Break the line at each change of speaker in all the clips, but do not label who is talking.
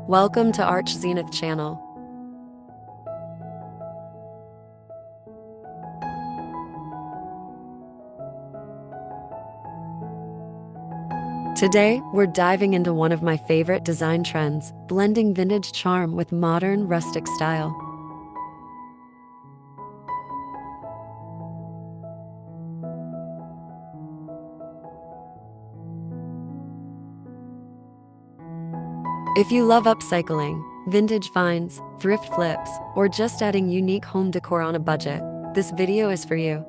Welcome to Arch Zenith channel. Today, we're diving into one of my favorite design trends, blending vintage charm with modern, rustic style. If you love upcycling, vintage finds, thrift flips, or just adding unique home decor on a budget, this video is for you.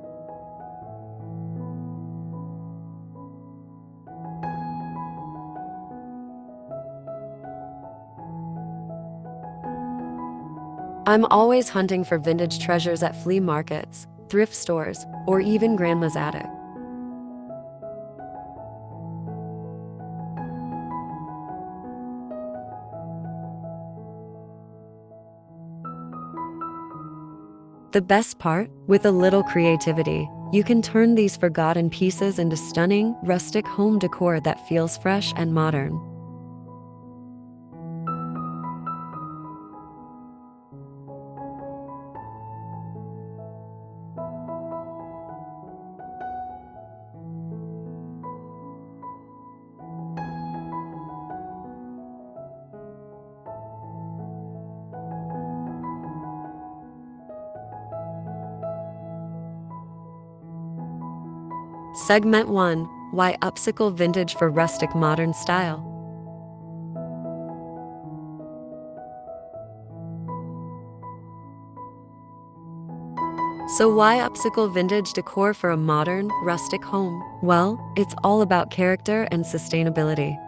I'm always hunting for vintage treasures at flea markets, thrift stores, or even grandma's attic. The best part? With a little creativity, you can turn these forgotten pieces into stunning, rustic home decor that feels fresh and modern. Segment 1. Why upcycle vintage for rustic modern style? So why upcycle vintage decor for a modern, rustic home? Well, it's all about character and sustainability.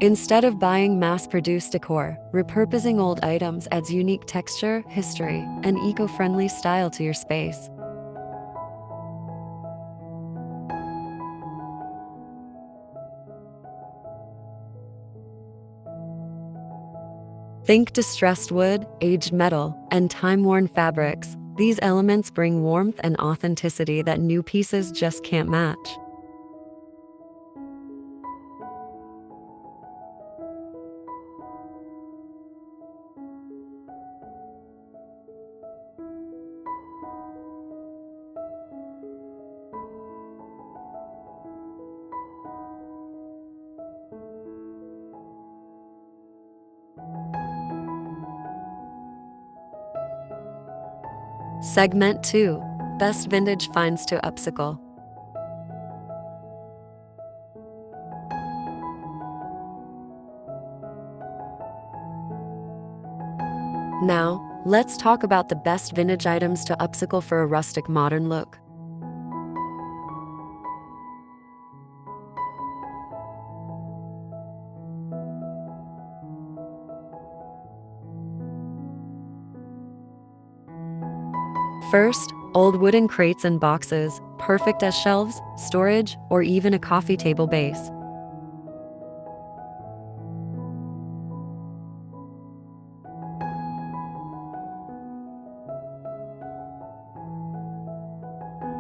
Instead of buying mass-produced decor, repurposing old items adds unique texture, history, and eco-friendly style to your space. Think distressed wood, aged metal, and time-worn fabrics. These elements bring warmth and authenticity that new pieces just can't match. Segment 2. Best vintage finds to upcycle. Now, let's talk about the best vintage items to upcycle for a rustic modern look. First, old wooden crates and boxes, perfect as shelves, storage, or even a coffee table base.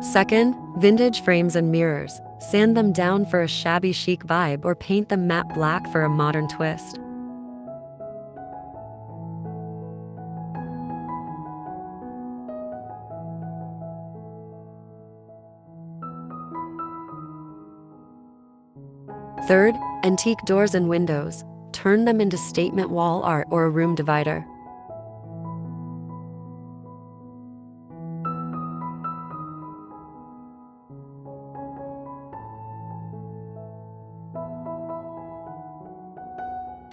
Second, vintage frames and mirrors. Sand them down for a shabby chic vibe or paint them matte black for a modern twist. Third, antique doors and windows. Turn them into statement wall art or a room divider.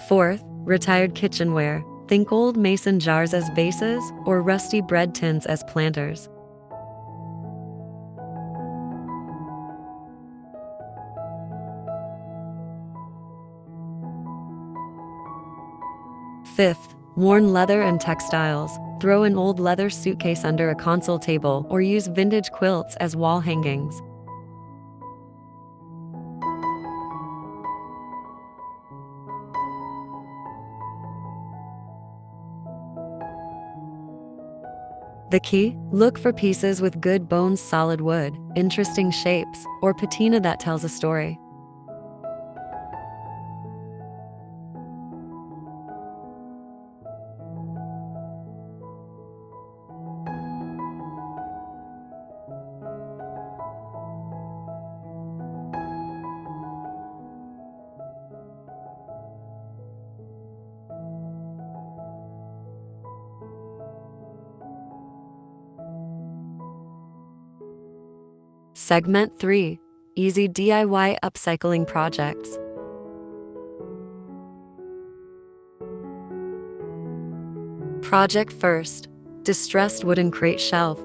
Fourth, retired kitchenware. Think old mason jars as vases or rusty bread tins as planters. Fifth, worn leather and textiles. Throw an old leather suitcase under a console table or use vintage quilts as wall hangings. The key? Look for pieces with good bones, solid wood, interesting shapes, or patina that tells a story. Segment 3. Easy DIY upcycling projects. Project first. Distressed wooden crate shelf.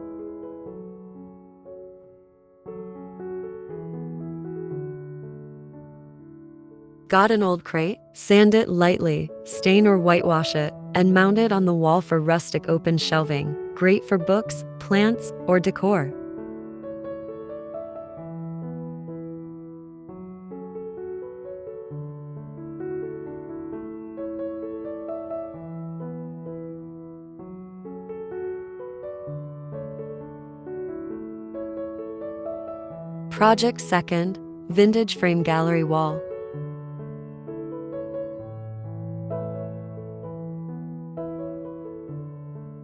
Got an old crate? Sand it lightly, stain or whitewash it, and mount it on the wall for rustic open shelving. Great for books, plants, or decor. Project second. Vintage frame gallery wall.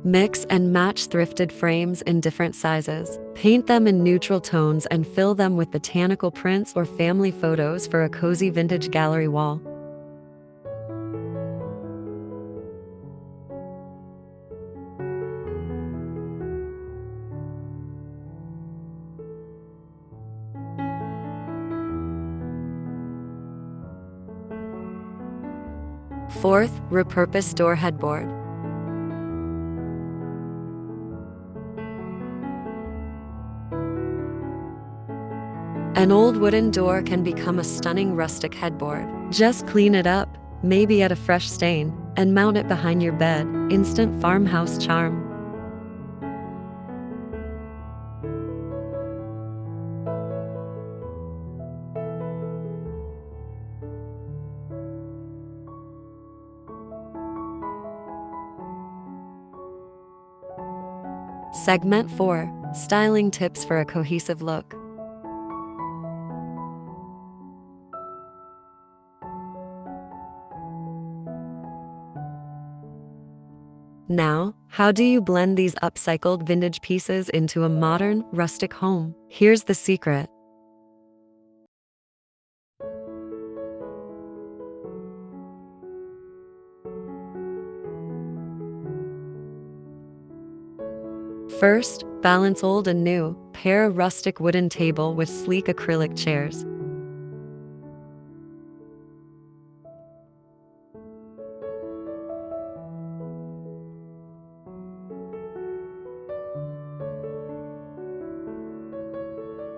Mix and match thrifted frames in different sizes. Paint them in neutral tones and fill them with botanical prints or family photos for a cozy vintage gallery wall. Fourth, repurposed door headboard. An old wooden door can become a stunning rustic headboard. Just clean it up, maybe add a fresh stain, and mount it behind your bed. Instant farmhouse charm. Segment 4. Styling tips for a cohesive look. Now, how do you blend these upcycled vintage pieces into a modern, rustic home? Here's the secret. First, balance old and new. Pair a rustic wooden table with sleek acrylic chairs.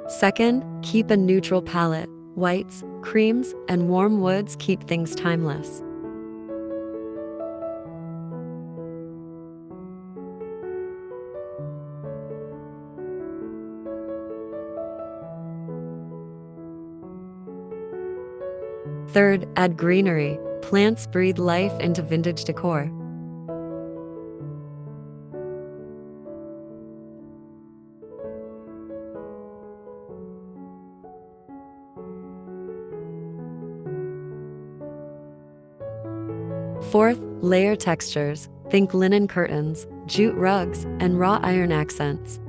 Second, keep a neutral palette. Whites, creams, and warm woods keep things timeless. Third, add greenery. Plants breathe life into vintage decor. Fourth, layer textures. Think linen curtains, jute rugs, and wrought iron accents.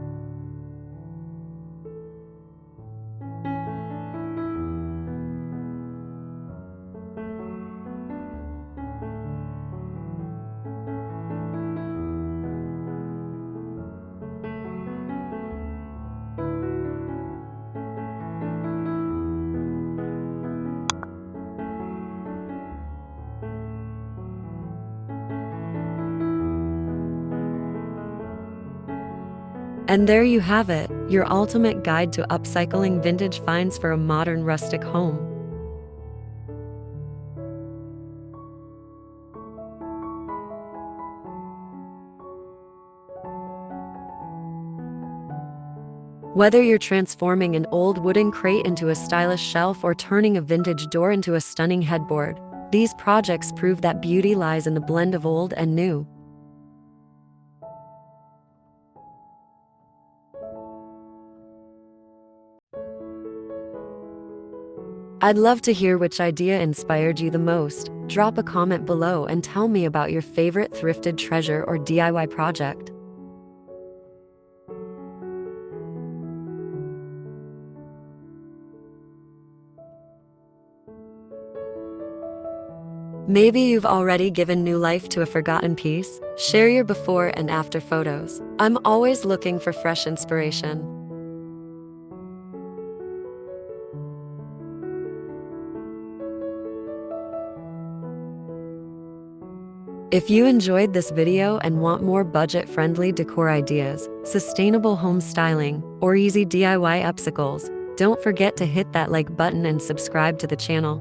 And there you have it, your ultimate guide to upcycling vintage finds for a modern rustic home. Whether you're transforming an old wooden crate into a stylish shelf or turning a vintage door into a stunning headboard, these projects prove that beauty lies in the blend of old and new. I'd love to hear which idea inspired you the most. Drop a comment below and tell me about your favorite thrifted treasure or DIY project. Maybe you've already given new life to a forgotten piece. Share your before and after photos. I'm always looking for fresh inspiration. If you enjoyed this video and want more budget-friendly decor ideas, sustainable home styling, or easy DIY upcycles, don't forget to hit that like button and subscribe to the channel.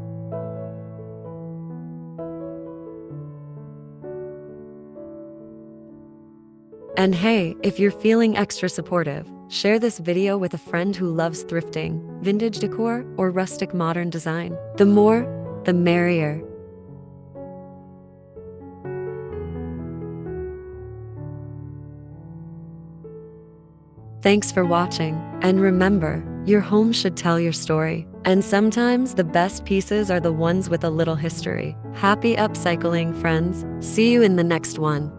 And hey, if you're feeling extra supportive, share this video with a friend who loves thrifting, vintage decor, or rustic modern design. The more, the merrier. Thanks for watching, and remember, your home should tell your story. And sometimes the best pieces are the ones with a little history. Happy upcycling, friends. See you in the next one.